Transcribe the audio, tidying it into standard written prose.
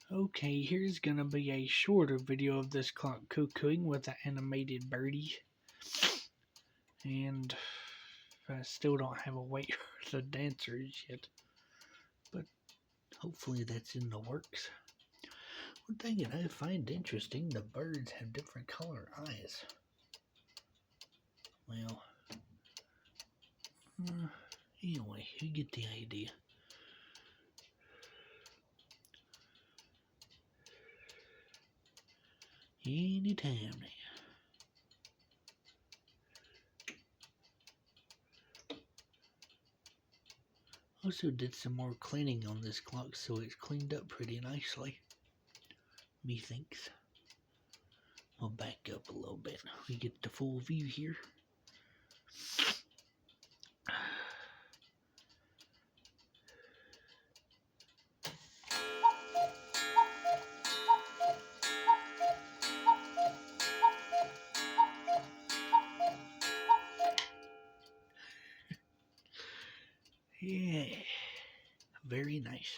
Okay, here's gonna be a shorter video of this clock cuckooing with the animated birdie. And I still don't have a weight for the dancers yet. But hopefully that's in the works. One thing that I find interesting, the birds have different color eyes. Well, anyway, you get the idea. Anytime now. Also did some more cleaning on this clock, so it's cleaned up pretty nicely. Methinks. I'll back up a little bit. We get the full view here. Yeah, very nice.